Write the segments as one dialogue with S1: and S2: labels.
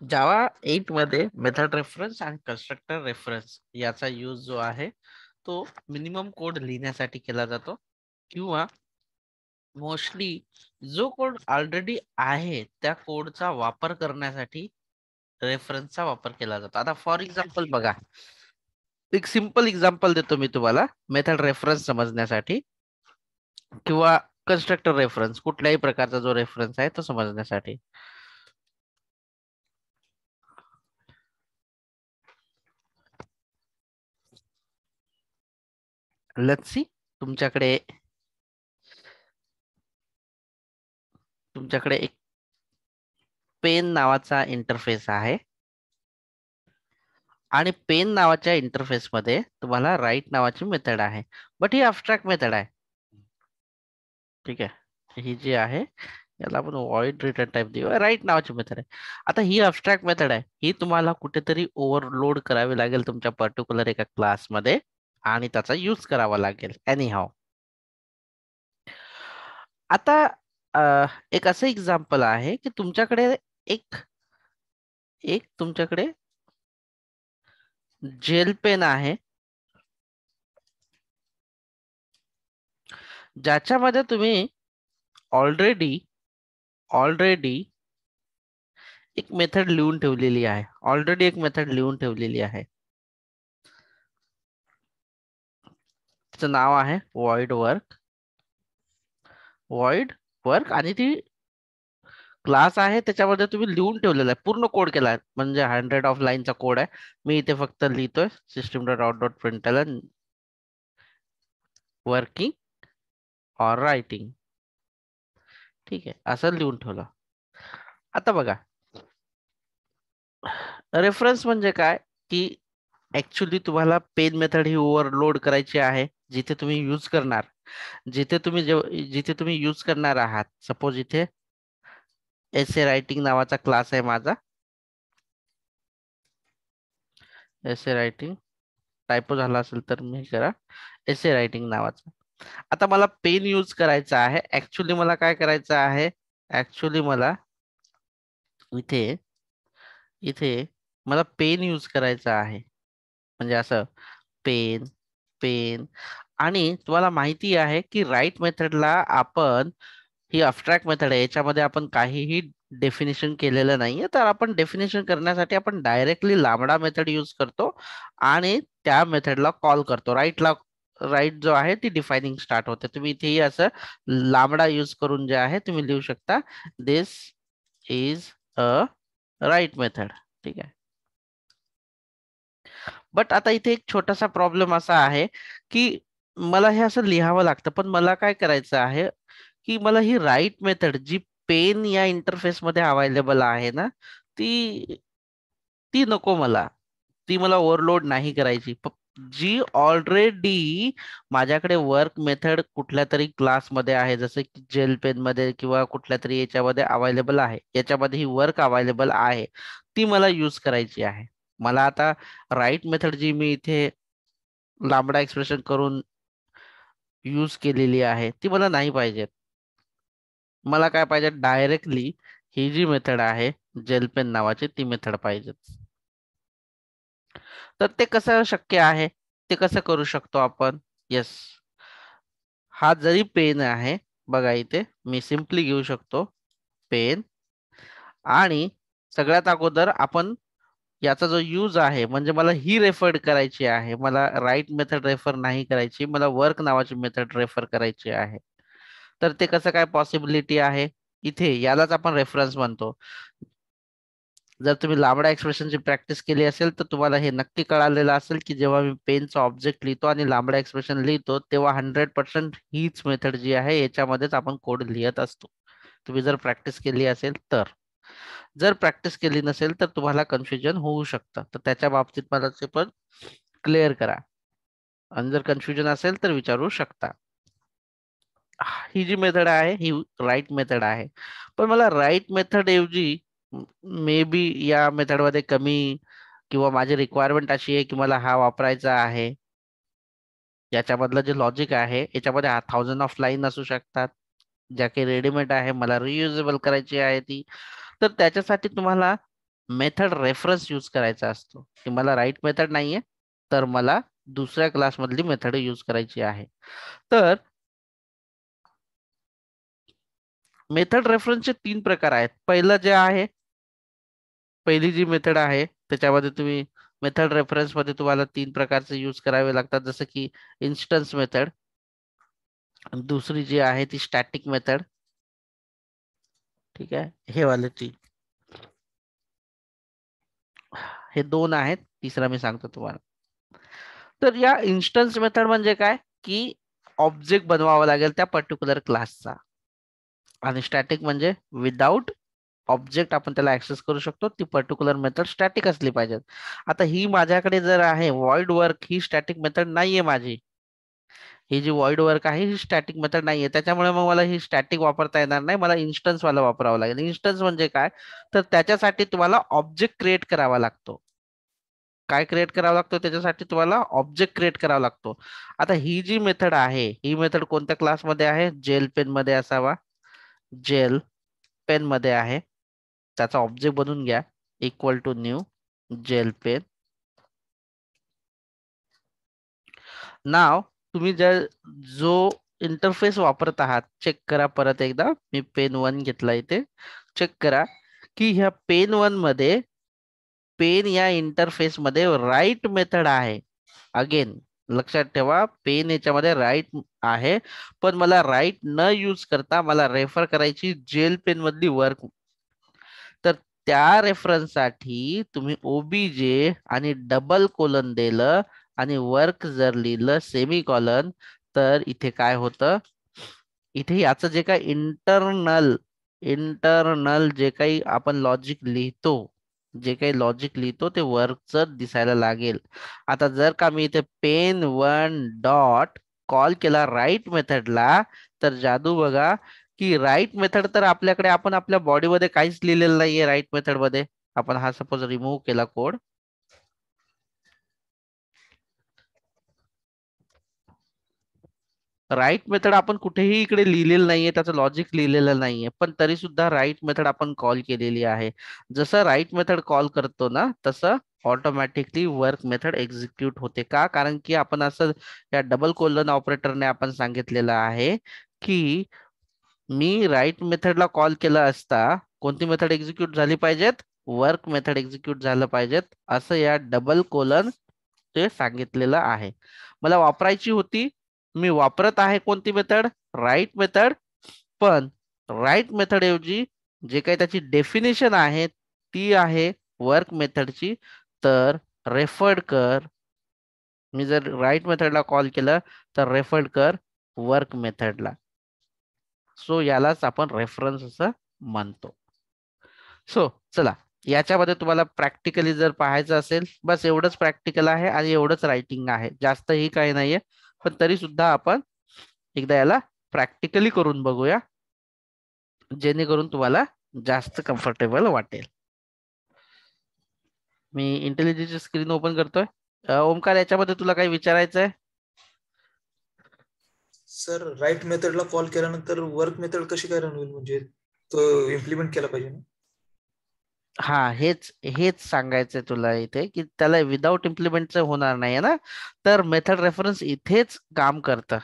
S1: जावा 8 मध्ये method reference आणि constructor reference याचा यूज जो आहे तो मिनिमम कोड लिहिण्यासाठी केला जातो किंवा मोस्टली जो कोड ऑलरेडी आहे त्या कोडचा वापर करण्यासाठी रेफरन्सचा वापर केला जातो. आता फॉर एक्झाम्पल बघा, एक सिंपल एक्झाम्पल देतो मी तुम्हाला मेथड रेफरन्स समजण्यासाठी किंवा कन्स्ट्रक्टर रेफरन्स कुठल्याही प्रकारचा जो रेफरन्स आहे तो समजण्यासाठी. लेट्स सी, तुमच्याकडे तुमच्याकडे एक पेन नावाचा इंटरफेस आहे आणि पेन नावाच्या इंटरफेस मध्ये तुम्हाला राईट नावाची मेथड आहे. बट ही अब्स्ट्रॅक्ट मेथड आहे. ठीक आहे, ही जी आहे याला आपण वॉइड रिटर्न टाइप देऊ. राईट नावाची मेथड आहे. आता ही अब्स्ट्रॅक्ट मेथड आहे, ही तुम्हाला कुठेतरी ओव्हरलोड करावी लागेल तुमच्या पर्टिक्युलर एका क्लासमध्ये आणि त्याचा यूज करावा लागेल एनी हाव. आता एक असं एक्झाम्पल आहे की तुमच्याकडे एक एक तुमच्याकडे जेल पेन आहे ज्याच्यामध्ये तुम्ही ऑलरेडी ऑलरेडी एक मेथड लिहून ठेवलेली आहे. ऑलरेडी एक मेथड लिहून ठेवलेली आहे. तिचं नाव आहे void work. void work आणि ती क्लास आहे त्याच्यामध्ये तुम्ही लिहून ठेवलेला आहे, पूर्ण कोड केला आहे, म्हणजे 100 ऑफ लाईनचा कोड आहे. मी इथे फक्त लिहितोय system dot out dot println working or writing. ठीक आहे, असं लिहून ठेवलं. आता बघा, रेफरन्स म्हणजे काय की ऍक्च्युली तुम्हाला पेन मेथड ही ओव्हरलोड करायची आहे जिथे तुम्ही यूज करणार, जिथे तुम्ही यूज करणार आहात. सपोज इथे एसे रायटिंग नावाचा क्लास आहे माझा. एसे रायटिंग टायपो झाला असेल तर मी करा, एसे रायटिंग नावाचा. आता मला पेन यूज करायचा आहे. ऍक्च्युली मला काय करायचं आहे, ऍक्च्युली मला इथे इथे मला पेन यूज करायचा आहे. म्हणजे असं पेन पेन. आणि तुम्हाला माहिती आहे की राईट मेथडला आपण, ही अब्स्ट्रॅक्ट मेथड आहे, याच्यामध्ये आपण काहीही डेफिनेशन केलेलं नाहीये. तर आपण डेफिनेशन करण्यासाठी आपण डायरेक्टली लांबडा मेथड यूज करतो आणि त्या मेथडला कॉल करतो. राईट जो आहे ती डिफायनिंग स्टार्ट होते. तुम्ही इथेही असं लांबडा यूज करून जे आहे तुम्ही लिहू शकता, दिस इज अ राईट मेथड. ठीक आहे. बट आता इथे एक छोटासा प्रॉब्लेम असा आहे की मला हे असं लिहावं लागतं, पण मला काय करायचं आहे की मला ही राईट मेथड जी पेन या इंटरफेस मध्ये अवेलेबल आहे ना, ती ती नको मला. ती मला ओव्हरलोड नाही करायची. जी ऑलरेडी माझ्याकडे वर्क मेथड कुठल्या तरी क्लासमध्ये आहे, जसं की जेल पेन मध्ये किंवा कुठल्या तरी याच्यामध्ये अवेलेबल आहे, याच्यामध्ये ही वर्क अवेलेबल आहे, ती मला यूज करायची आहे. मला आता राईट मेथड जी मी इथे लांबडा एक्सप्रेशन करून यूज केलेली आहे ती मला नाही पाहिजे. मला काय पाहिजे, डायरेक्टली ही जी मेथड आहे जेल पेन नावाची ती मेथड पाहिजे. तर ते कसं शक्य आहे, ते कसं करू शकतो आपण. येस, हा जरी पेन आहे, बघा इथे मी सिम्पली घेऊ शकतो पेन. आणि सगळ्यात अगोदर आपण याचा जो यूज आहे, म्हणजे मला ही रेफर करायची आहे, मला राईट मेथड रेफर नाही करायची, मला वर्क नावाची मेथड रेफर करायची आहे. तर ते कसं काय पॉसिबिलिटी आहे, इथे यालाच आपण रेफरन्स म्हणतो. जर तुम्ही लांबडा एक्सप्रेशनची प्रॅक्टिस केली असेल तर तुम्हाला हे नक्की कळालेलं असेल की जेव्हा मी पेनचा ऑब्जेक्ट लिहितो आणि लांबडा एक्सप्रेशन लिहितो तेव्हा 100% हीच मेथड जी आहे याच्यामध्येच आपण कोड लिहित असतो. तुम्ही जर प्रॅक्टिस केली असेल तर. जर प्रॅक्टिस केली नसेल तर तुम्हाला कन्फ्युजन होऊ शकतं, तर त्याच्या बाबतीत मला ते पण क्लिअर करा. आणि जर कन्फ्युजन असेल तर विचारू शकता. ही जी मेथड आहे ही राईट मेथड आहे, पण मला राईट मेथड ऐवजी मे बी या मेथड मध्ये कमी किंवा माझी रिक्वायरमेंट अशी आहे की मला हा वापरायचा आहे. याच्यामधलं जे लॉजिक आहे याच्यामध्ये 1000 ऑफ लाईन असू शकतात, ज्या काही रेडीमेड आहे, मला रियुजेबल करायची आहे ती. तर त्याच्यासाठी तुम्हाला मेथड रेफरन्स यूज करायचा असतो की मला राईट मेथड नाहीये, तर मला दुसऱ्या क्लासमधली मेथड यूज करायची आहे. तर मेथड रेफरन्सचे 3 प्रकार आहेत. पहिलं जे आहे, पहिली जी मेथड आहे त्याच्यामध्ये तुम्ही मेथड रेफरन्स मध्ये तुम्हाला 3 प्रकारचे यूज करावे लागतात, जसं की इन्स्टन्स मेथड, दुसरी जी आहे ती स्टॅटिक मेथड. ठीक आहे, हे वाले ती हे 2 आहेत. तिसरा मी सांगतो तुम्हाला. तर या इन्स्टन्स मेथड म्हणजे काय, की ऑब्जेक्ट बनवावा लागेल त्या पर्टिक्युलर क्लासचा. आणि स्टॅटिक म्हणजे विदाउट ऑब्जेक्ट आपण त्याला ऍक्सेस करू शकतो. ती पर्टिक्युलर मेथड स्टॅटिक असली पाहिजे. आता ही माझ्याकडे जर आहे व्हॉइड वर्क, ही स्टॅटिक मेथड नाहीये माझी. ही जी व्हॉइड वर्क आहे ही स्टॅटिक मेथड नाहीये, त्याच्यामुळे मग मला ही स्टॅटिक वापरता येणार नाही. मला इन्स्टन्स वाला वापरावं लागेल. इन्स्टन्स म्हणजे काय, तर त्याच्यासाठी तुम्हाला ऑब्जेक्ट क्रिएट करावा लागतो. काय क्रिएट करावा लागतो त्याच्यासाठी, तुम्हाला ऑब्जेक्ट क्रिएट करावा लागतो. आता ही जी मेथड आहे, ही मेथड कोणत्या क्लासमध्ये आहे, जेल पेन मध्ये असावा. जेल पेन मध्ये आहे, त्याचा ऑब्जेक्ट बनवून घ्या. Equal to new gel pen. नाव तुम्ही जर जो इंटरफेस वापरत आहात, चेक करा परत एकदा. मी पेन 1 घेतला इथे. चेक करा की ह्या पेन 1 मध्ये, पेन या इंटरफेस मध्ये राईट मेथड आहे. अगेन लक्षात ठेवा, पेन याच्यामध्ये राईट आहे, पण मला राईट न यूज करता मला रेफर करायची जेल पेन मधली वर्क. तर त्या रेफरन्ससाठी तुम्ही ओबीजे आणि डबल कोलन दिलं आणि वर्क जर लिहिलं सेमी कॉलन, तर इथे काय होतं, इथे याचं जे काही इंटरनल इंटरनल जे काही आपण लॉजिक लिहितो, जे काही लॉजिक लिहितो ते वर्कच दिसायला लागेल. आता जर का मी इथे पेन 1 डॉट कॉल केला राईट मेथडला, तर जादू बघा की राईट मेथड तर आपल्याकडे, आपण आपल्या बॉडीमध्ये काहीच लिहिलेलं नाहीये राईट मेथड मध्ये. आपण हा सपोज रिमूव्ह केला कोड, राईट मेथड आपण कुठेही इकडे लिहिलेलं नाहीये, त्याचं लॉजिक लिहिलेलं नाहीये, पण तरी सुद्धा राईट मेथड आपण कॉल केलेली आहे. जसं राईट मेथड कॉल करतो ना, तसं ऑटोमॅटिकली वर्क मेथड एक्झिक्यूट होते. का, कारण की आपण असं या डबल कोलन ऑपरेटरने आपण सांगितलेलं आहे की मी राईट मेथडला कॉल केला असता कोणती मेथड एक्झिक्यूट झाली पाहिजेत, वर्क मेथड एक्झिक्यूट झालं पाहिजेत, असं या डबल कोलन ते सांगितलेलं आहे. मला वापरायची होती, मी वापरत आहे कोणती मेथड, राईट मेथड. पण राईट मेथड ऐवजी जे काही त्याची डेफिनेशन आहे ती आहे वर्क मेथडची. तर रेफर्ड कर, मी जर राईट मेथडला कॉल केलं तर रेफर्ड कर वर्क मेथडला. सो यालाच आपण रेफरन्स असं म्हणतो. सो चला, याच्यामध्ये तुम्हाला प्रॅक्टिकली जर पाहायचं असेल, बस एवढंच प्रॅक्टिकल आहे आणि एवढंच रायटिंग आहे, जास्तही काही नाहीये. पण तरी सुद्धा आपण एकदा याला प्रॅक्टिकली करून बघूया, जेणेकरून तुम्हाला जास्त कम्फर्टेबल वाटेल. मी इंटेलिजन्सची स्क्रीन ओपन करतोय. ओमकार, याच्यामध्ये तुला काही विचारायचं आहे?
S2: सर राईट मेथडला कॉल केल्यानंतर वर्क मेथड कशी काय रन होईल, म्हणजे तो इम्प्लिमेंट केला पाहिजे ना?
S1: हा, हेच हेच सांगायचंय तुला इथे, की त्याला विदाउट इम्प्लिमेंटचं होणार नाहीये ना. तर मेथड रेफरन्स इथेच काम करतं.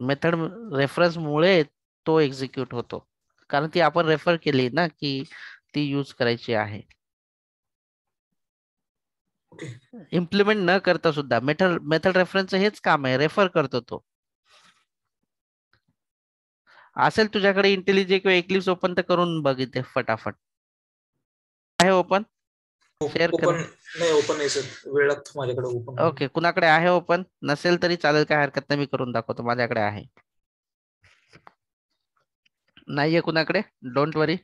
S1: मेथड रेफरन्स मुळे तो एक्झिक्यूट होतो, कारण ती आपण रेफर केली ना की ती यूज करायची आहे.
S2: ओके.
S1: इम्प्लिमेंट न करता सुद्धा मेथड मेथड रेफरन्सचं हेच काम आहे, रेफर करतो तो. असेल तुझ्याकडे इंटेलिजे किंवा एक्लिप्स ओपन तर करून बघ इथे फटाफट. आहे ओपन? शेअर कर.
S2: ओपन नाही, ओपन नाही सर, वेळ लागतो माझ्याकडे ओपन व्हायला.
S1: ओके, कुणाकडे आहे ओपन? नसेल तरी चालेल, काय हरकत नाही, मी करून दाखवतो. माझ्याकडे आहे. नाहीये कुणाकडे, डोंट वरी,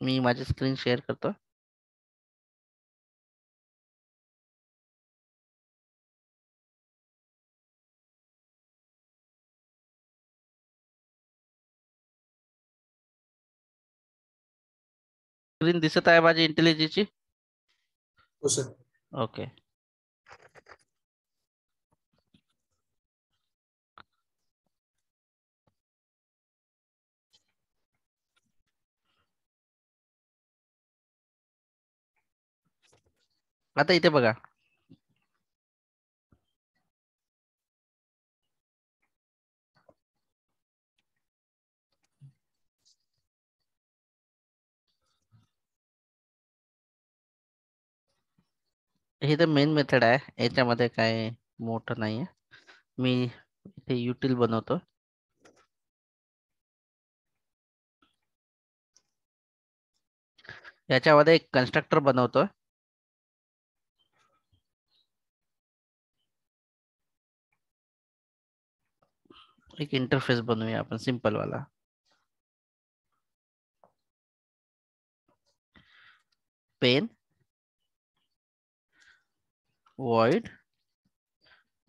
S1: मी माझी स्क्रीन शेअर करतो. स्क्रीन दिसत आहे माझी इंटेलिजेची?
S2: हो सर.
S1: ओके. आता इथे बघा, हे तर मेन मेथड आहे, याच्यामध्ये काय मोठं नाहीये. मी इथे युटिल बनवतो. याच्यामध्ये एक कन्स्ट्रक्टर बनवतो. एक इंटरफेस बनवूया आपण सिंपल वाला. Pen void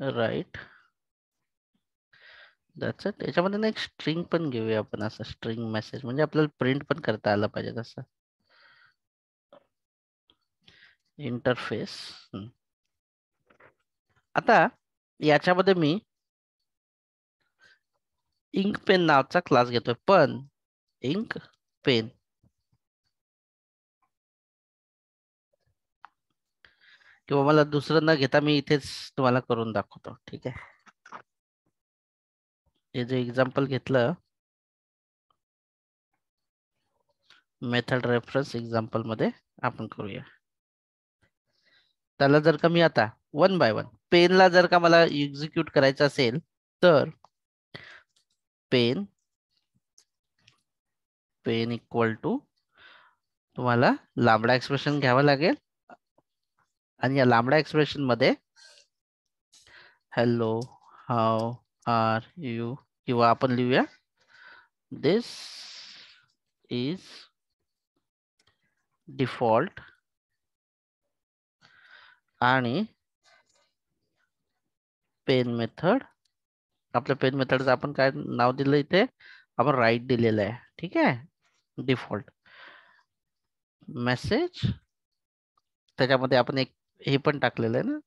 S1: write, that's it. याच्यामध्ये ना एक स्ट्रिंग पण घेऊया आपण, असं स्ट्रिंग मेसेज, म्हणजे आपल्याला प्रिंट पण करता आलं पाहिजे तसं. इंटरफेस. आता याच्यामध्ये मी इंक पेन नावाचा क्लास घेतोय, पण इंक पेन किंवा मला दुसरं न घेता मी इथेच तुम्हाला करून दाखवतो. ठीक आहे, हे जे एक्झाम्पल घेतलं, मेथड रेफरन्स एक्झाम्पल मध्ये आपण करूया. त्याला जर का मी आता वन बाय वन पेनला जर का मला एक्झिक्यूट करायचं असेल, तर पेन पेन इक्वल टू तुम्हाला लांबडा एक्सप्रेशन घ्यावा लागेल, आणि या लांबडा एक्सप्रेशन मध्ये हॅलो हाऊ आर यू, किंवा आपण लिहूया दिस इज डिफॉल्ट, आणि पेन मेथड, आपल्या पेन मेथडचं आपण काय नाव दिलं इथे, आपण राईट दिलेलं आहे. ठीक आहे, डिफॉल्ट मेसेज, त्याच्यामध्ये आपण एक हे पण टाकलेलं आहे ना,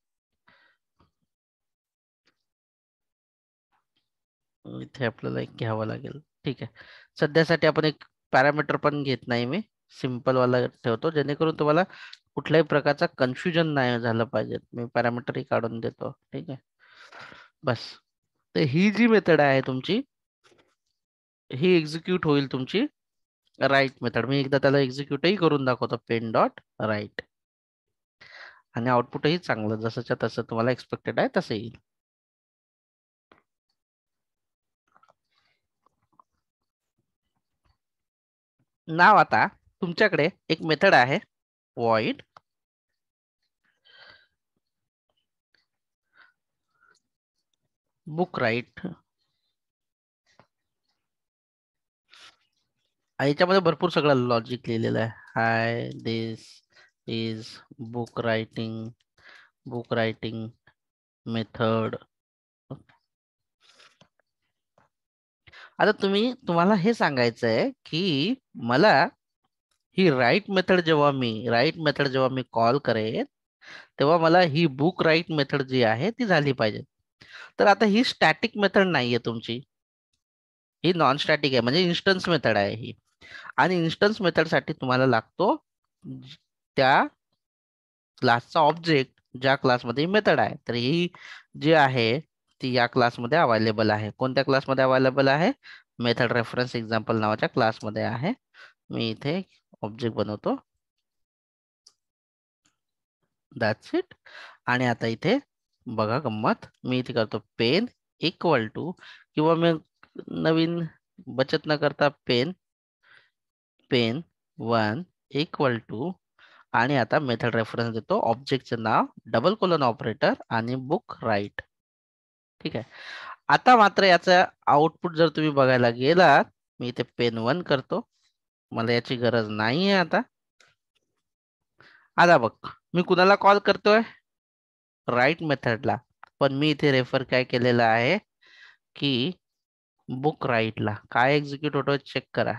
S1: इथे आपल्याला एक घ्यावं लागेल. ठीक आहे, सध्यासाठी आपण एक पॅरामीटर पण घेत नाही, मी सिंपल वाला ठेवतो, जेणेकरून तुम्हाला कुठल्याही प्रकारचा कन्फ्युजन नाही झालं पाहिजे. मी पॅरामीटरही काढून देतो. ठीक आहे, बस. तर ही जी मेथड आहे तुमची, ही एक्झिक्यूट होईल तुमची राईट मेथड. मी एकदा त्याला एक्झिक्यूटही करून दाखवतो, पेन डॉट राईट, आणि आउटपुटही चांगलं जसंच्या तसं तुम्हाला एक्सपेक्टेड आहे तसं येईल. नाव आता तुमच्याकडे एक मेथड आहे void बुक राईट. याच्यामध्ये भरपूर सगळं लॉजिक लिहिलेलं आहे. Hi this is book writing method. आता तुम्हाला हे सांगायचं आहे की मला ही राईट मेथड जेव्हा मी कॉल करेन, तेव्हा मला ही बुक राईट मेथड जी आहे ती झाली पाहिजे. तर आता ही स्टॅटिक मेथड नाहीये तुमची, ही नॉन स्टॅटिक आहे, म्हणजे इन्स्टन्स मेथड आहे ही. आणि इन्स्टन्स मेथड साठी तुम्हाला लागतो त्या क्लासचा ऑब्जेक्ट, ज्या क्लासमध्ये मेथड आहे. तर ही जी आहे ती या क्लासमध्ये अवेलेबल आहे. कोणत्या क्लासमध्ये अवेलेबल आहे? मेथड रेफरन्स एक्झाम्पल नावाच्या क्लासमध्ये आहे. मी इथे ऑब्जेक्ट बनवतो, दॅट्स इट. आणि आता इथे बघा गंमत, मी इथे करतो पेन इक्वल टू, किंवा मी नवीन बचत न करता पेन वन इक्वल टू, आणि आता मेथड रेफरन्स देतो, ऑब्जेक्टचं नाव, डबल कोलन ऑपरेटर, आणि बुक राईट. ठीक आहे, आता मात्र याचा आउटपुट जर तुम्ही बघायला गेलात, मी इथे पेन वन करतो, मला याची गरज नाहीये आता. आता बघ, मी कुणाला कॉल करतोय? राईट मेथडला. पण मी इथे रेफर काय केलेलं आहे की बुक राईटला. काय एक्झिक्यूट होतो चेक करा.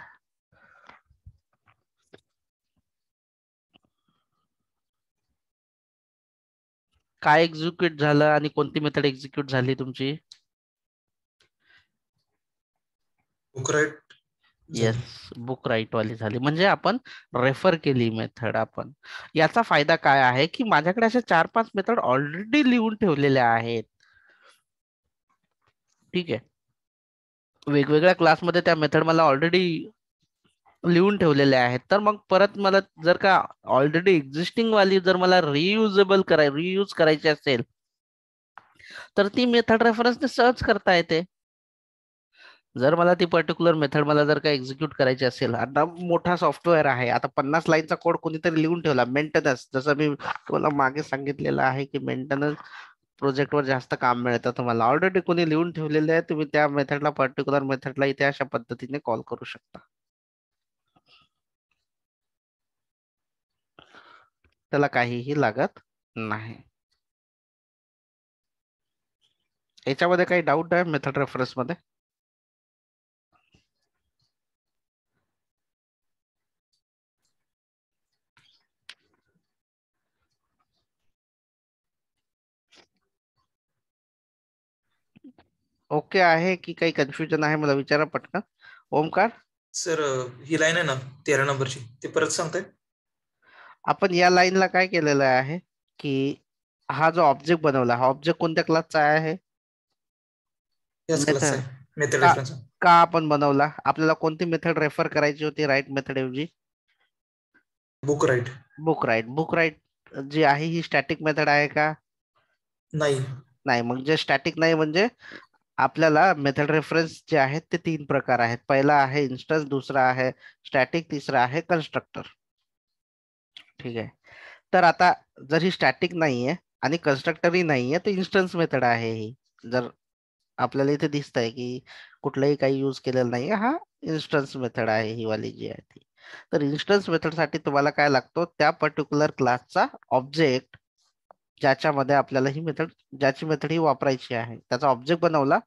S1: काय एक्झिक्यूट झालं आणि कोणती मेथड एक्झिक्यूट झाली तुमची?
S2: Book write
S1: yes, book write वाली झाली. म्हणजे आपण रेफर केली मेथड आपण. याचा फायदा काय आहे की माझ्याकडे अशा 4-5 मेथड ऑलरेडी लिहून ठेवलेल्या आहेत. ठीक आहे, वेगवेगळ्या क्लासमध्ये त्या मेथड मला ऑलरेडी लिहून ठेवलेले आहेत. तर मग परत मला जर का ऑलरेडी एक्झिस्टिंग वाली जर मला रियूज करायची असेल तर ती मेथड रेफरन्सने सर्च करता येते. जर मला ती पर्टिक्युलर मेथड मला जर का एक्झिक्यूट करायची असेल, आता मोठा सॉफ्टवेअर आहे, आता 50 लाईनचा कोड कोणीतरी लिहून ठेवला मेंटेनन्स, जसं मी तुम्हाला मागे सांगितलेलं आहे की मेंटेनन्स प्रोजेक्टवर जास्त काम मिळतं तुम्हाला, ऑलरेडी कोणी लिहून ठेवलेले आहे, तुम्ही त्या मेथडला पर्टिक्युलर मेथडला इथे अशा पद्धतीने कॉल करू शकता. त्याला काहीही लागत नाही. याच्यामध्ये काही डाऊट आहे मेथड रेफरन्स मध्ये? ओके आहे की काही कन्फ्युजन आहे? मला विचारा पटकन. ओमकार,
S2: सर ही लाईन आहे ना 13 नंबरची, ते परत सांगताय?
S1: आपण या लाईनला काय केलेलं आहे की हा जो ऑब्जेक्ट बनवला, हा ऑब्जेक्ट कोणत्या क्लासचा आहे?
S2: याच क्लासचा
S1: मेथड.
S2: आहे, मेथड
S1: का
S2: रेफरन्स.
S1: का आपण बनवला? आपल्याला कोणती मेथड रेफर करायची होती राईट मेथड ऐवजी?
S2: Book write.
S1: Book write. Book write जी आहे ही स्टॅटिक मेथड आहे का?
S2: नाही.
S1: नाही. मग जे स्टॅटिक नाही म्हणजे आपल्याला मेथड रेफरन्स जे आहेत ते 3 प्रकार आहेत. पहिला आहे इन्स्टन्स, दुसरा आहे स्टॅटिक, तिसरा आहे कन्स्ट्रक्टर. ठीक आहे. तर आता जर ही स्टॅटिक नाहीये आणि कन्स्ट्रक्टरही नाहीये तर इन्स्टन्स मेथड आहे ही. जर आपल्याला इथे दिसतंय की कुठलंही काही यूज केलेलं नाहीये, हा इन्स्टन्स मेथड आहे ही वाली जी आहे ती. तर इन्स्टन्स मेथड साठी तुम्हाला काय लागतो? त्या पर्टिक्युलर क्लासचा ऑब्जेक्ट ज्याच्यामध्ये आपल्याला ही मेथड, ज्याची मेथड ही वापरायची आहे, त्याचा ऑब्जेक्ट बनवला,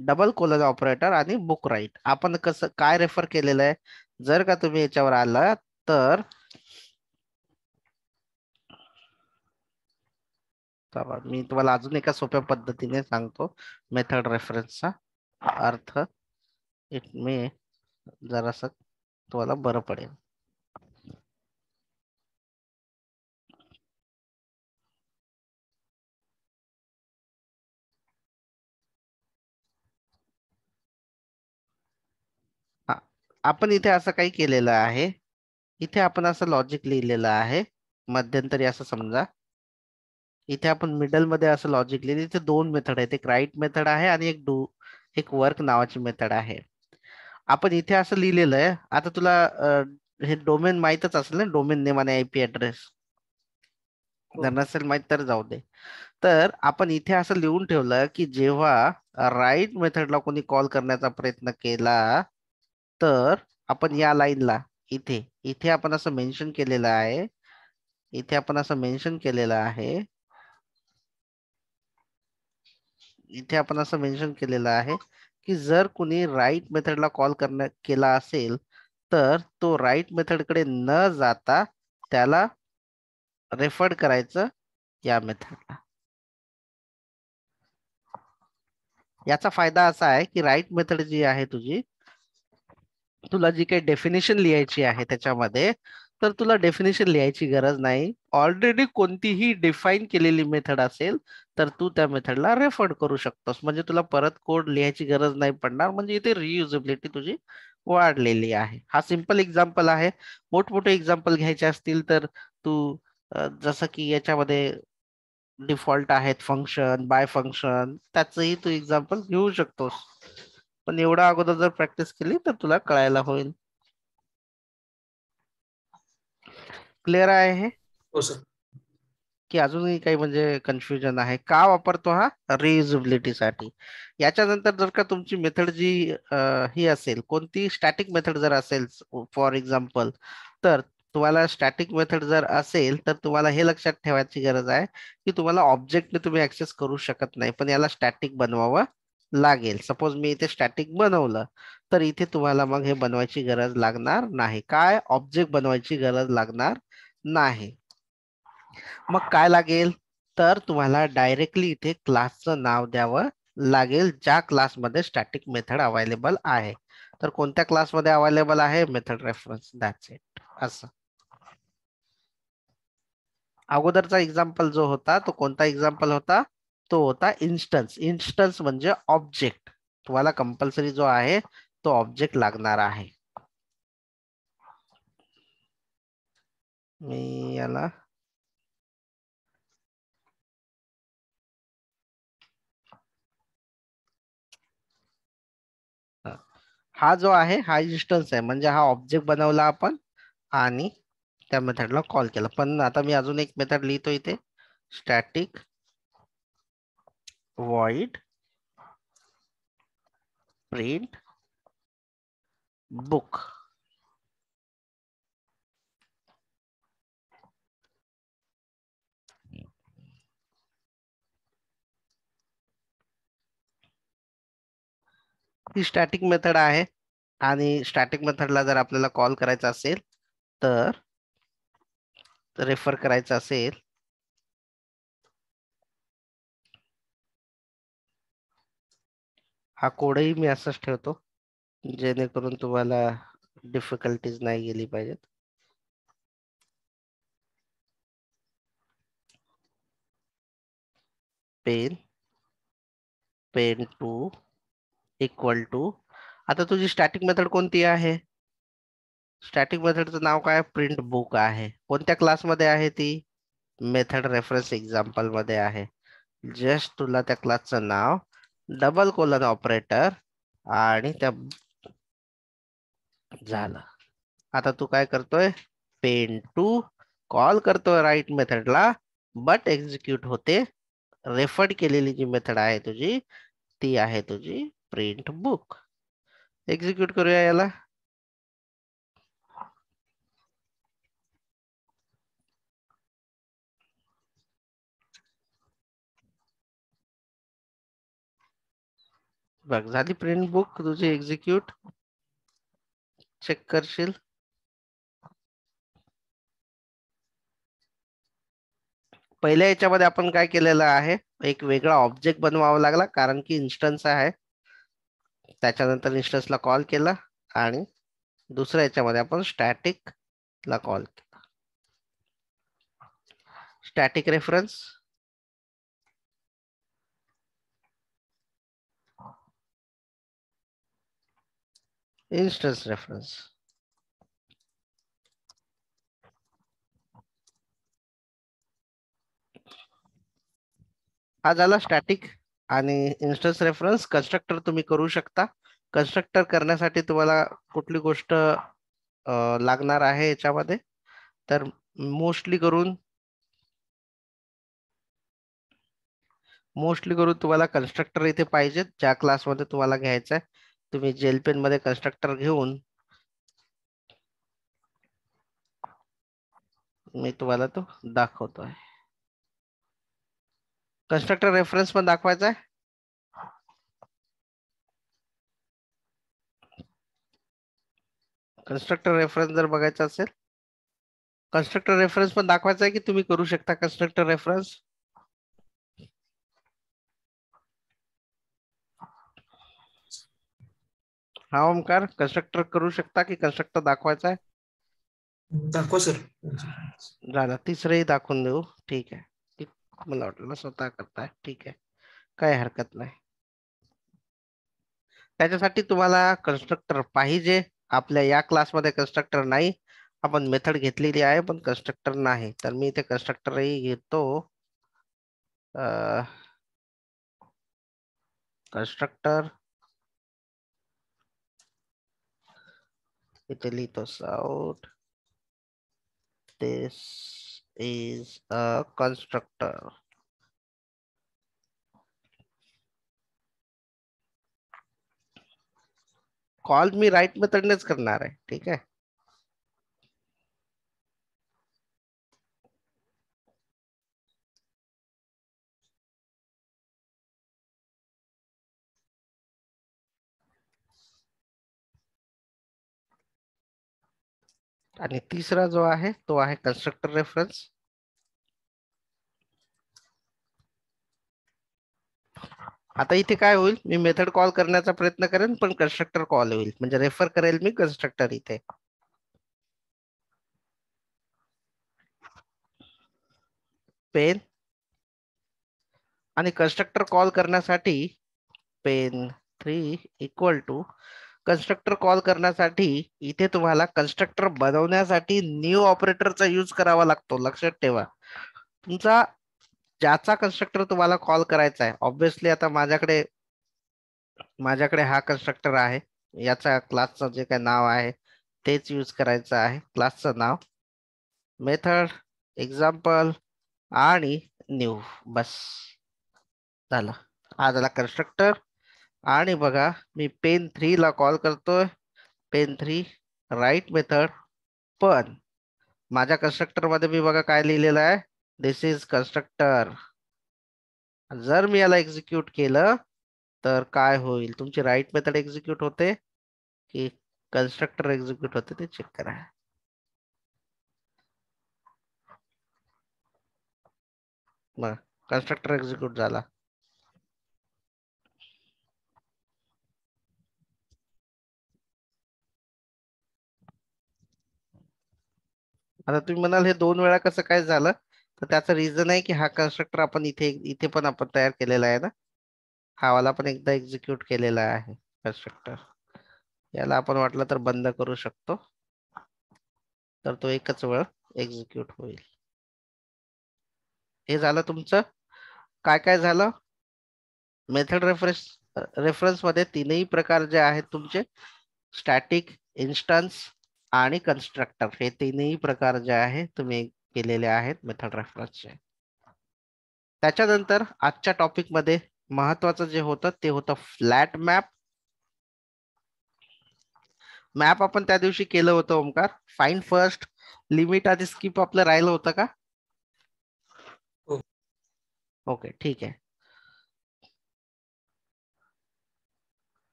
S1: डबल कोलन ऑपरेटर आणि बुक राईट. आपण कसं काय रेफर केलेलं आहे? जर का तुम्ही याच्यावर आला तर मी तुम्हाला अजून एका सोप्या पद्धतीने सांगतो मेथड रेफरन्सचा अर्थ. इट मे जरासं तुम्हाला बरं पडेल. हा, आपण इथे असं काही केलेलं आहे. इथे आपण असं लॉजिक लिहिलेलं आहे मध्यंतरी, असं समजा. इथे आपण मिडल मध्ये असं लॉजिक लिहिले. इथे 2 मेथड आहेत, एक राईट मेथड आहे आणि एक वर्क नावाची मेथड आहे. आपण इथे असं लिहिलेलं आहे. आता तुला हे डोमेन माहीतच असेल ना, डोमेन नेम आणि आयपी ऍड्रेस. जर नसेल माहित तर जाऊ दे. तर आपण इथे असं लिहून ठेवलं की जेव्हा राईट मेथडला कोणी कॉल करण्याचा प्रयत्न केला तर आपण या लाईनला इथे इथे आपण असं मेन्शन केलेलं आहे. इथे आपण असं मेन्शन केलेलं आहे. इथे आपण असं मेन्शन केलेलं आहे की जर कुणी राईट मेथडला कॉल केला असेल तर तो राईट मेथडकडे न जाता त्याला रेफर करायचं या मेथडला. याचा फायदा असा आहे की राईट मेथड जी आहे तुझी, तुला जी काही डेफिनेशन लिहायची आहे त्याच्यामध्ये, तर तुला डेफिनेशन लिहायची गरज नाही. ऑलरेडी कोणतीही डिफाईन केलेली मेथड असेल तर तू त्या मेथडला रेफर करू शकतोस. म्हणजे तुला परत कोड लिहायची गरज नाही पडणार. म्हणजे इथे रियुजेबिलिटी तुझी वाढलेली आहे. हा सिंपल एक्झाम्पल आहे. मोठमोठे एक्झाम्पल घ्यायचे असतील तर तू जसं की याच्यामध्ये डिफॉल्ट आहेत फंक्शन, बाय फंक्शन, त्याचंही तू एक्झाम्पल घेऊ शकतोस. पण एवढा अगोदर जर प्रॅक्टिस केली तर तुला कळायला होईल. क्लिअर आहे हे?
S2: हो सर.
S1: की अजूनही काही म्हणजे कन्फ्युजन आहे? का वापरतो हा? रियुजेबिलिटी साठी. याच्यानंतर जर का तुमची मेथड जी ही असेल, कोणती स्टॅटिक मेथड जर असेल फॉर एक्झाम्पल, तर तुम्हाला स्टॅटिक मेथड जर असेल तर तुम्हाला हे लक्षात ठेवायची गरज आहे की तुम्हाला ऑब्जेक्टने तुम्ही ऍक्सेस करू शकत नाही, पण याला स्टॅटिक बनवावं लागेल. सपोज मी इथे स्टॅटिक बनवलं तर इथे तुम्हाला मग हे बनवायची गरज लागणार नाही. काय? ऑब्जेक्ट बनवायची गरज लागणार नाही. मग काय लागेल? तर तुम्हाला डायरेक्टली इथे क्लासचं नाव द्यावं लागेल ज्या क्लासमध्ये स्टॅटिक मेथड अवेलेबल आहे. तर कोणत्या क्लासमध्ये अवेलेबल आहे मेथड रेफरन्स, दॅट्स इट. असं अगोदरचा एक्झाम्पल जो होता तो कोणता एक्झाम्पल होता, तो होता इन्स्टन्स. इन्स्टन्स म्हणजे ऑब्जेक्ट. तुम्हाला कंपल्सरी जो आहे तो ऑब्जेक्ट लागणार आहे. मी याला हा जो आहे हा इन्स्टन्स आहे, म्हणजे हा ऑब्जेक्ट बनवला आपण आणि त्या मेथडला कॉल केला. पण आता मी अजून एक मेथड लिहितो इथे, स्टॅटिक void print book. ही स्टॅटिक मेथड आहे आणि स्टॅटिक मेथडला जर आपल्याला कॉल करायचा असेल तर रेफर करायचं असेल हा कोडही मी असंच ठेवतो जेणेकरून तुम्हाला डिफिकल्टीज नाही गेली पाहिजेत. पेन टू इक्वल टू, आता तुझी स्टॅटिक मेथड कोणती आहे? स्टॅटिक मेथडचं नाव काय? प्रिंट बुक आहे. कोणत्या क्लासमध्ये आहे ती? मेथड रेफरन्स एक्झाम्पल मध्ये आहे. जस्ट तुला त्या क्लासचं नाव, डबल कोलन ऑपरेटर आणि त्या झालं. आता तू काय करतोय? पेन टू कॉल करतोय राईट मेथडला, बट एक्झिक्यूट होते रेफर्ड केलेली जी मेथड आहे तुझी ती आहे तुझी प्रिंट बुक. एक्झिक्यूट करूया याला. बघ झाली प्रिंट बुक तुझी एक्झिक्यूट. चेक करशील. पहिल्या याच्यामध्ये आपण काय केलेलं आहे, एक वेगळा ऑब्जेक्ट बनवावा लागला कारण की इन्स्टन्स आहे. त्याच्यानंतर इन्स्टन्सला कॉल केला आणि दुसऱ्या याच्यामध्ये आपण स्टॅटिक ला कॉल केला. Static reference instance reference. हा झाला स्टॅटिक आणि इन्स्टन्स रेफरन्स. कन्स्ट्रक्टर तुम्ही करू शकता. कन्स्ट्रक्टर करण्यासाठी तुम्हाला कुठली गोष्ट लागणार आहे याच्यामध्ये, तर मोस्टली करून तुम्हाला कन्स्ट्रक्टर इथे पाहिजेत. ज्या क्लासमध्ये तुम्हाला घ्यायचं आहे तुम्ही जेलपेन मध्ये कन्स्ट्रक्टर घेऊन, मी तुम्हाला तो दाखवतोय. कन्स्ट्रक्टर रेफरन्स पण दाखवायचा आहे. कन्स्ट्रक्टर रेफरन्स जर बघायचा असेल, कन्स्ट्रक्टर रेफरन्स पण दाखवायचा आहे की तुम्ही करू शकता कन्स्ट्रक्टर रेफरन्स. हा ओमकार, कन्स्ट्रक्टर करू शकता की कन्स्ट्रक्टर दाखवायचा आहे?
S2: दाखवा सर.
S1: झालं, तिसरंही दाखवून देऊ. ठीक आहे, मला वाटलं स्वतः करताय. ठीक आहे, काही हरकत नाही. त्याच्यासाठी तुम्हाला कन्स्ट्रक्टर पाहिजे. आपल्या या क्लासमध्ये कन्स्ट्रक्टर नाही, आपण मेथड घेतलेली आहे पण कन्स्ट्रक्टर नाही. तर मी इथे कन्स्ट्रक्टरही घेतो. कन्स्ट्रक्टर इथे लिहितो out. This is a constructor. Call मी राईट मेथडनेच करणार आहे. ठीक आहे. आणि तिसरा जो आहे तो आहे कन्स्ट्रक्टर रेफरन्स. आता इथे काय होईल, मी मेथड कॉल करण्याचा प्रयत्न करेन पण कन्स्ट्रक्टर कॉल होईल, म्हणजे रेफर करेल मी कन्स्ट्रक्टर इथे. पेन आणि कन्स्ट्रक्टर कॉल करण्यासाठी pen 3 equal to constructor call करण्यासाठी इथे तुम्हाला कन्स्ट्रक्टर बनवण्यासाठी न्यू ऑपरेटरचा यूज करावा लागतो. लक्षात ठेवा, तुमचा ज्याचा कन्स्ट्रक्टर तुम्हाला कॉल करायचा आहे, ऑब्विसली आता माझ्याकडे हा कन्स्ट्रक्टर आहे, याचा क्लासचं जे काही नाव आहे तेच यूज करायचं आहे. क्लासचं नाव, मेथड, एक्झाम्पल आणि न्यू, बस झालं. हा झाला कन्स्ट्रक्टर. आणि बघा, मी पेन 3 ला कॉल करतोय, पेन 3 राईट मेथड, पण माझ्या कन्स्ट्रक्टर मध्ये मी बघा काय लिहिलेलं आहे, दिस इज कन्स्ट्रक्टर. जर मी याला एक्झिक्यूट केलं तर काय होईल, तुमची राईट मेथड एक्झिक्यूट होते की कन्स्ट्रक्टर एक्झिक्यूट होते ते चेक करा. मग कन्स्ट्रक्टर एक्झिक्यूट झाला. आता तुम्ही म्हणाल हे 2 वेळा कसं काय झालं, तर त्याचं रिझन आहे की हा कन्स्ट्रक्टर आपण इथे इथे पण आपण तयार केलेला आहे ना, हा वाला पण एकदा एक्झिक्यूट केलेला आहे कन्स्ट्रक्टर. याला आपण वाटलं तर बंद करू शकतो, तर तो एकच वेळ एक्झिक्यूट होईल. हे झालं तुमचं. काय काय झालं, मेथड रेफरन्स मध्ये तीनही प्रकार जे आहेत तुमचे, स्टॅटिक, इन्स्टन्स आणि कन्स्ट्रक्टर, हे तीनही प्रकार जे आहे तुम्ही केलेले आहेत मेथड रेफरन्सचे. त्याच्यानंतर आजच्या टॉपिक मध्ये महत्वाचं जे होतं ते होतं फ्लॅट मॅप. मॅप आपण त्या दिवशी केलं होतं ओमकार, फाइंड फर्स्ट, लिमिट आधी स्किप आपलं राहिलं होतं का?
S2: हो.
S1: ओके, ठीक आहे.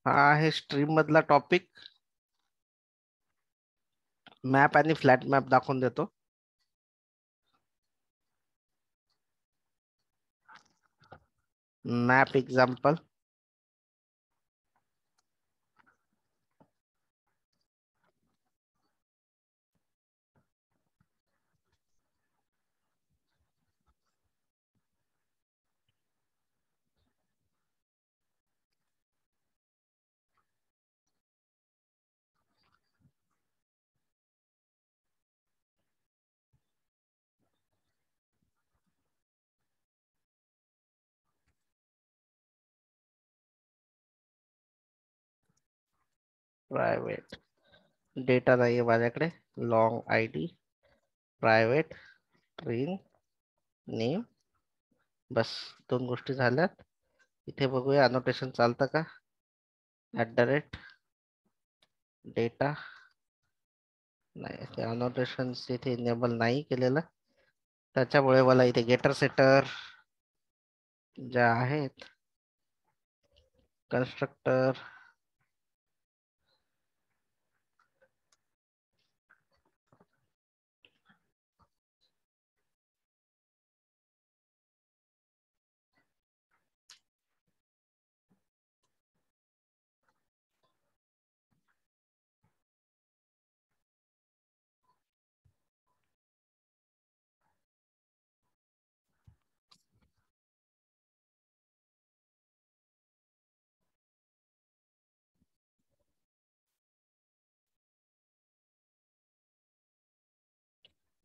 S1: हा आहे स्ट्रीम मधला टॉपिक. मॅप आणि फ्लॅट मॅप दाखवून देतो. मॅप एक्झाम्पल, प्रायव्हेट डेटा नाहीये माझ्याकडे, long I D, private string name, बस 2 गोष्टी झाल्यात. इथे बघूया अनोटेशन चालतं का, @ डेटा, नाही ते अनोटेशन इथे इनेबल नाही केलेलं, त्याच्यामुळे मला इथे गेटर सेटर ज्या आहेत, कन्स्ट्रक्टर,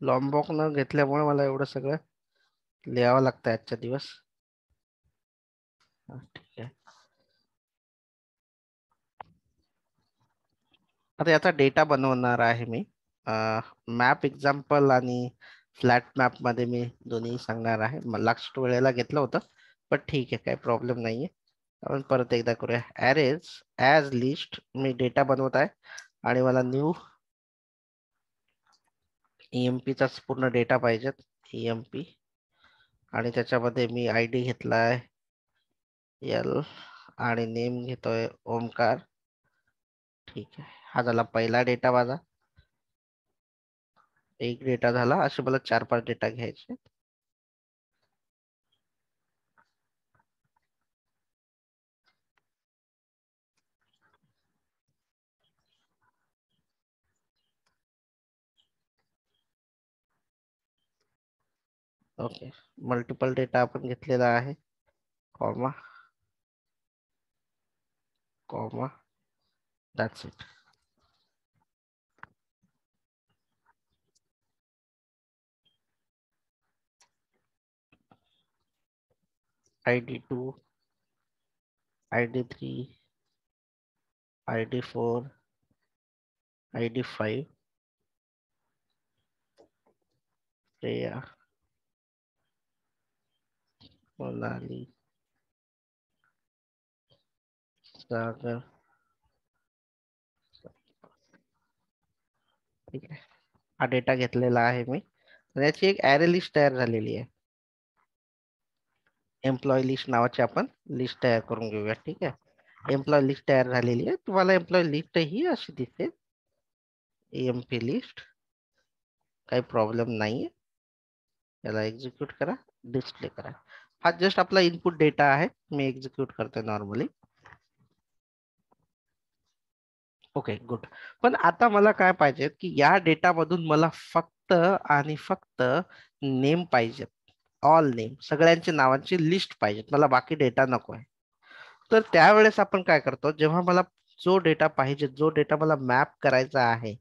S1: लॉम्बॉक न घेतल्यामुळे मला एवढं सगळं लिहावं लागतं आजच्या दिवस. ठीक आहे. आता याचा डेटा बनवणार आहे मी. मॅप एक्झाम्पल आणि फ्लॅट मॅप मध्ये मी दोन्ही सांगणार आहे. लास्ट वेळेला घेतलं होतं, पण ठीक आहे, काही प्रॉब्लेम नाहीये. आपण परत एकदा करूया. ॲरेज ॲज लिस्ट मी डेटा बनवत आहे आणि मला न्यू EMP चा पूर्ण डेटा पाहिजेत. EMP आणि त्याच्यामध्ये मी ID घेतलाय एल आणि नेम घेतोय ओमकार. ठीक आहे, हा झाला पहिला डेटा माझा. एक डेटा झाला, असे मला 4-5 डेटा घ्यायचे. ओके, मल्टिपल डेटा आपण घेतलेला आहे, comma comma, that's it. ID2, ID3, ID4, ID5, Shreya, Monali, Sagar. ठीक आहे, हा डेटा घेतलेला आहे मी. याची एक ॲरे लिस्ट तयार झालेली आहे. एम्प्लॉय लिस्ट नावाची आपण लिस्ट तयार करून घेऊया. ठीक आहे, एम्प्लॉय लिस्ट तयार झालेली आहे. तुम्हाला एम्प्लॉय लिस्ट ही अशी दिसेल, EMP लिस्ट, काही प्रॉब्लेम नाहीये. याला एक्झिक्यूट करा, डिस्प्ले करा. हा जस्ट आपला इनपुट डेटा आहे, मी एक्झिक्यूट करतोय नॉर्मली. Okay good. पण आता मला काय पाहिजे की या डेटामधून मला फक्त आणि फक्त नेम पाहिजेत, ऑल नेम, सगळ्यांच्या नावांची लिस्ट पाहिजे, मला बाकी डेटा नको आहे. तर त्यावेळेस आपण काय करतो, जेव्हा मला जो डेटा पाहिजे, जो डेटा मला मॅप करायचा आहे,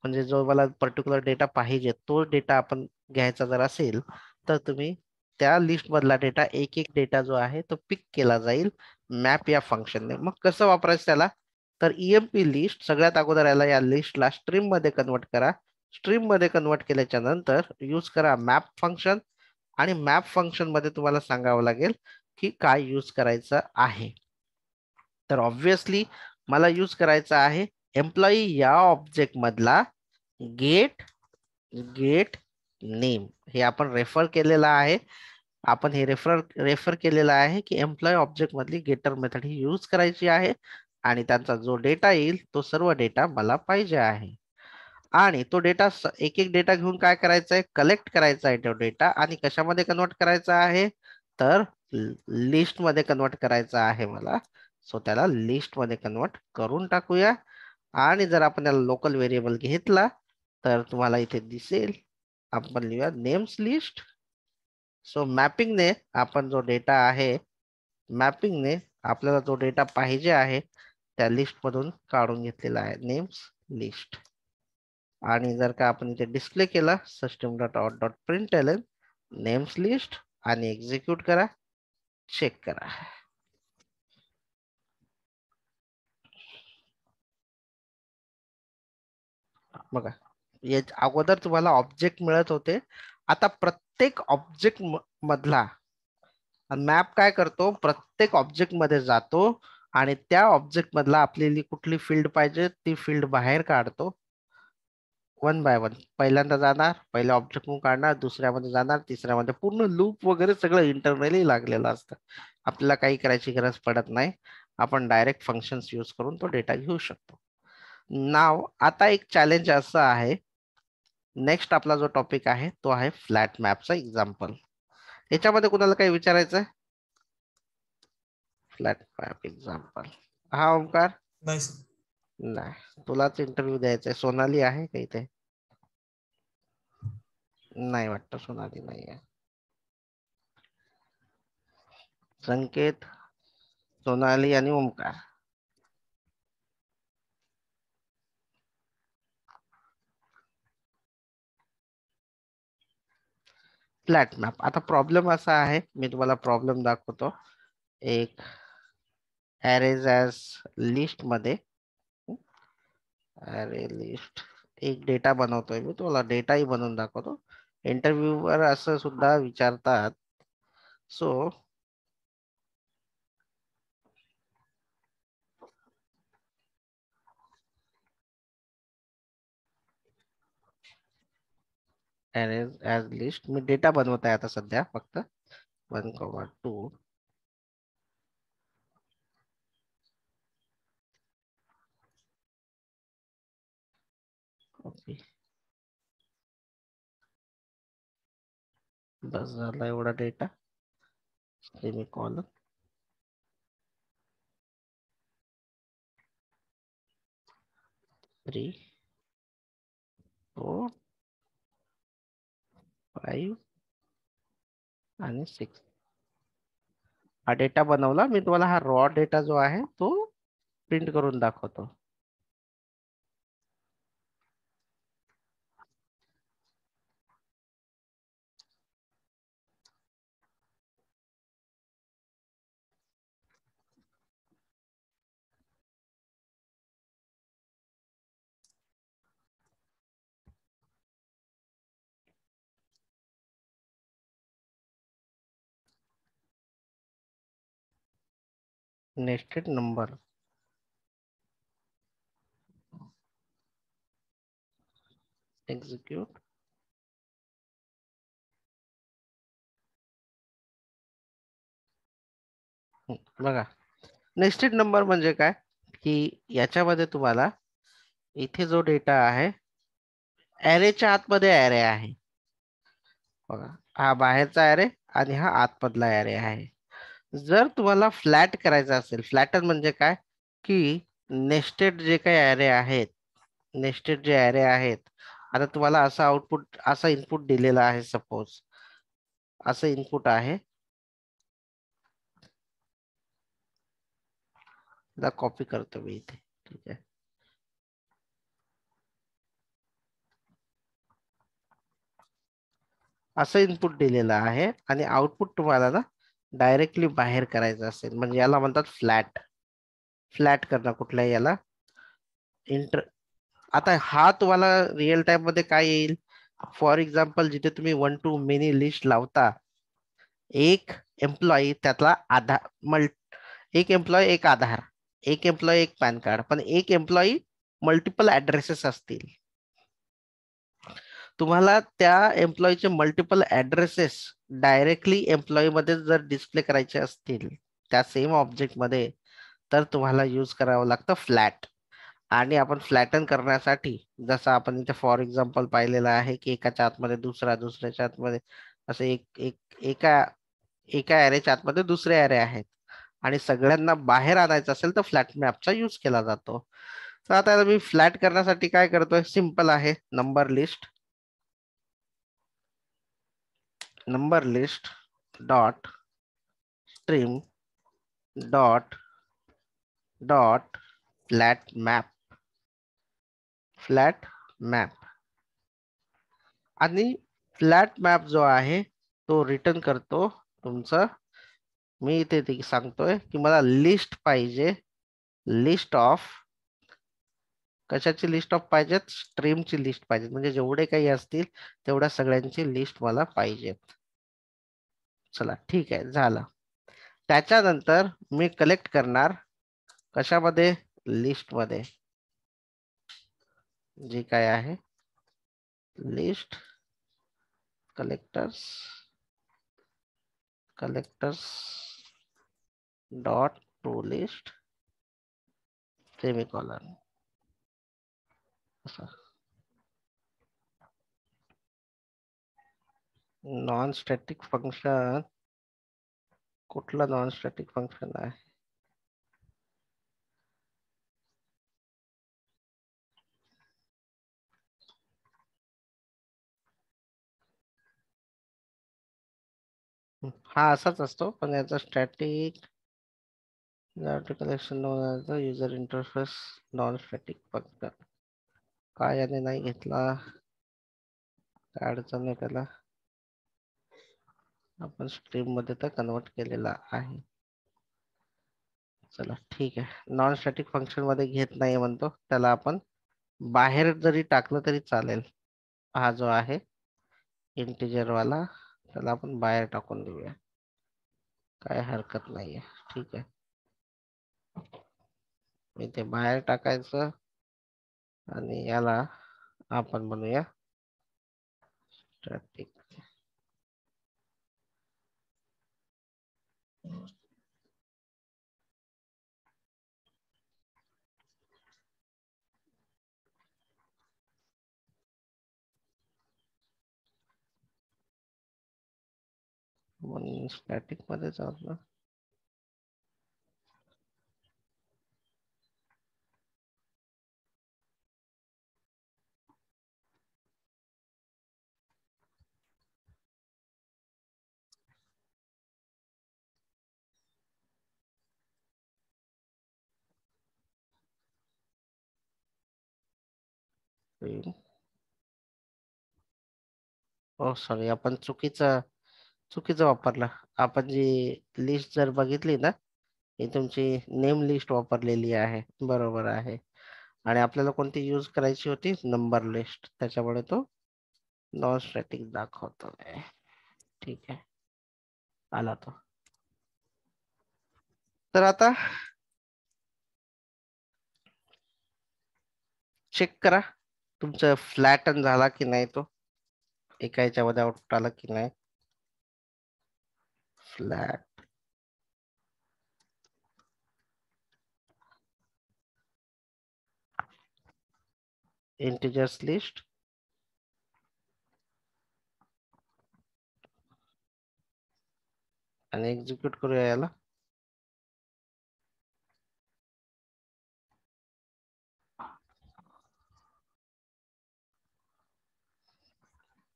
S1: म्हणजे जो मला पर्टिक्युलर डेटा पाहिजे तो डेटा आपण घ्यायचा जर असेल, तर तुम्ही त्या लिस्ट मधला डेटा, एक एक डेटा जो आहे तो पिक केला जाईल मॅप या फंक्शनने. मग कसं वापरायचं त्याला, तर EMP लिस्ट सगळ्यात अगोदर याला, या लिस्टला स्ट्रीम मध्ये कन्वर्ट करा. स्ट्रीम मध्ये कन्वर्ट केल्याच्या नंतर यूज करा मॅप फंक्शन, आणि मॅप फंक्शन मध्ये तुम्हाला सांगावं लागेल की काय यूज करायचं आहे. तर ऑब्विसली मला यूज करायचा आहे एम्प्लॉई या ऑब्जेक्ट मधला गेट गेट नेम. हे आपण रेफर केलेलं आहे, आपण हे रेफर केलेलं आहे की एम्प्लॉई ऑब्जेक्ट मधली गेटर मेथड ही यूज करायची आहे, आणि त्यांचा जो डेटा येईल तो सर्व डेटा मला पाहिजे आहे. आणि तो डेटा, एक एक डेटा घेऊन काय करायचं आहे, कलेक्ट करायचा आहे तो डेटा, आणि कशामध्ये कन्वर्ट करायचा आहे, तर लिस्ट मध्ये कन्वर्ट करायचा आहे मला. सो त्याला लिस्ट मध्ये कन्वर्ट करून टाकूया. आणि जर आपण त्याला लोकल व्हेरिएबल घेतला तर तुम्हाला इथे दिसेल, आपण लिहूया नेम्स लिस्ट. सो मॅपिंगने आपण जो डेटा आहे, मॅपिंगने आपल्याला जो डेटा पाहिजे आहे त्या लिस्ट मधून काढून घेतलेला आहे, नेम्स लिस्ट. आणि जर का आपण इथे डिस्प्ले केला system dot out dot println names list, आणि एक्झिक्यूट करा, चेक करा. बघा, या अगोदर तुम्हाला ऑब्जेक्ट मिळत होते, आता प्रत्येक ऑब्जेक्ट मधला मॅप काय करतो, प्रत्येक ऑब्जेक्ट मध्ये जातो आणि त्या ऑब्जेक्ट मधला आपल्याला कुठली फील्ड पाहिजे ती फील्ड बाहेर काढतो. वन बाय वन, पहिल्यांदा जाणार, पहिल्या ऑब्जेक्ट मधून काढणार, दुसऱ्यामध्ये जाणार, तिसऱ्यामध्ये, पूर्ण लूप वगैरे सगळं इंटरनली लागलेलं असतं. आपल्याला काही करायची गरज पडत नाही, आपण डायरेक्ट फंक्शन्स यूज करून तो डेटा घेऊ शकतो. नाव आता एक चॅलेंज असं आहे, नेक्स्ट आपला जो टॉपिक आहे तो आहे फ्लॅट मॅपचा एक्झाम्पल. याच्यामध्ये कुणाला काही विचारायचं आहे? Flat map example. हा ओमकार?
S2: नाही सर.
S1: नाही, तुलाच इंटरव्ह्यू द्यायचा आहे. सोनाली आहे का इथे? नाही वाटतं, सोनाली नाही आहे. संकेत, सोनाली आणि ओमकार. Flat map. आता प्रॉब्लेम असा आहे, मी तुम्हाला प्रॉब्लेम दाखवतो. एक अरेज ॲज लिस्ट मध्ये, अरे लिस्ट, एक डेटा बनवतोय मी, तुम्हाला डेटाही बनवून दाखवतो. इंटरव्ह्यू वर असं सुद्धा विचारतात. सो अरेज ॲज लिस्ट, मी डेटा बनवत आहे आता सध्या फक्त. 1,2 ओके, बस झाला एवढा डेटा. सेमीकॉलन 3 4 5 आणि 6. हा डेटा बनवला मी तुम्हाला. हा रॉ डेटा जो आहे तो प्रिंट करून दाखवतो. Nested number, execute. बघा, नेस्टेड नंबर म्हणजे काय, की याच्यामध्ये तुम्हाला इथे जो डेटा आहे ॲरेच्या आतमध्ये ॲरे आहे. बघा, हा बाहेरचा ॲरे आणि हा आतमधला ॲरे आहे. जर तुम्हाला फ्लॅट करायचं असेल, फ्लॅटर म्हणजे काय, की नेस्टेड जे काही ॲरे आहेत, नेस्टेड जे ॲरे आहेत, आता तुम्हाला असं आउटपुट, असा इनपुट दिलेला आहे, सपोज असं इनपुट आहे. कॉपी करतो मी इथे, ठीक आहे. असं इनपुट दिलेलं आहे आणि आउटपुट तुम्हाला ना डायरेक्टली बाहेर करायचं असेल, म्हणजे याला म्हणतात फ्लॅट. फ्लॅट करणं कुठल्याही याला इंटर. आता हा तुम्हाला रिअल टाइम मध्ये काय येईल, फॉर एक्झाम्पल जिथे तुम्ही 1 to many लिस्ट लावता, एक एम्प्लॉई त्यातला आधार एक एम्प्लॉई एक आधार, एक एम्प्लॉई एक पॅन कार्ड, पण एक एम्प्लॉई मल्टिपल ऍड्रेसेस असतील. तुम्हाला त्या एम्प्लॉईचे मल्टिपल ऍड्रेसेस डायरेक्टली एम्प्लॉई मध्ये जर डिस्प्ले करायचे असतील त्या सेम ऑब्जेक्ट मध्ये, तर तुम्हाला यूज करावं लागतं फ्लॅट. आणि आपण फ्लॅटन करण्यासाठी, जसं आपण इथे फॉर एक्झाम्पल पाहिलेलं आहे, की एकाच्या आतमध्ये दुसरा, दुसऱ्याच्या आतमध्ये असे एक एक एका एका ॲरेच्या आतमध्ये दुसरे ॲरे आहेत आणि सगळ्यांना बाहेर आणायचं असेल तर फ्लॅट मॅपचा यूज केला जातो. तर आता मी फ्लॅट करण्यासाठी काय करतोय, सिंपल आहे. Number list dot stream dot dot flat map. आणि फ्लॅट मॅप जो आहे तो रिटर्न करतो तुमचं. मी इथे सांगतोय की मला लिस्ट पाहिजे, लिस्ट ऑफ, कशाची लिस्ट ऑफ पाहिजेत, स्ट्रीमची लिस्ट पाहिजे, म्हणजे जेवढे काही असतील तेवढ्या सगळ्यांची लिस्ट मला पाहिजेत. चला ठीक आहे, झालं. त्याच्यानंतर मी कलेक्ट करणार कशामध्ये, लिस्ट मध्ये, जे काय आहे list collectors dot to list semicolon. Non static function, कुठलं नॉन स्टॅटिक फंक्शन आहे, हा असाच असतो, पण याचा static collection user interface non static function. काय याने नाही घेतला, काय अडचण नाही त्याला, आपण स्ट्रीम मध्ये तर कन्वर्ट केलेला आहे. चला ठीक आहे, नॉन स्टॅटिक फंक्शन मध्ये घेत नाही म्हणतो, त्याला आपण बाहेर जरी टाकलं तरी चालेल. हा जो आहे इंटिजर वाला, त्याला आपण बाहेर टाकून देऊया, काय हरकत नाहीये. ठीक आहे, इथे बाहेर टाकायचं आणि याला आपण म्हणूया स्टॅटिक. स्टॅटिक मध्ये जाऊ ना. ओ सॉरी, आपण चुकीचं वापरलं. आपण जी लिस्ट जर बघितली ना, ही तुमची नेम लिस्ट वापरलेली आहे. बरोबर आहे. आणि आपल्याला कोणती यूज करायची होती? Number list. त्याच्यामुळे तो नॉन स्टॅटिक दाखवतोय. ठीक आहे, आला तो. तर आता चेक करा तुमचं फ्लॅटन झाला की नाही, तो एका याच्यामध्ये आउटपुट आला की नाही. फ्लॅट इंटिजर्स लिस्ट आणि एक्झिक्यूट करूया याला.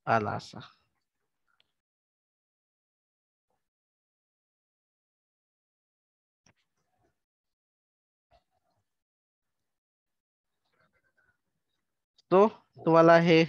S1: आला असा. तो तुम्हाला हे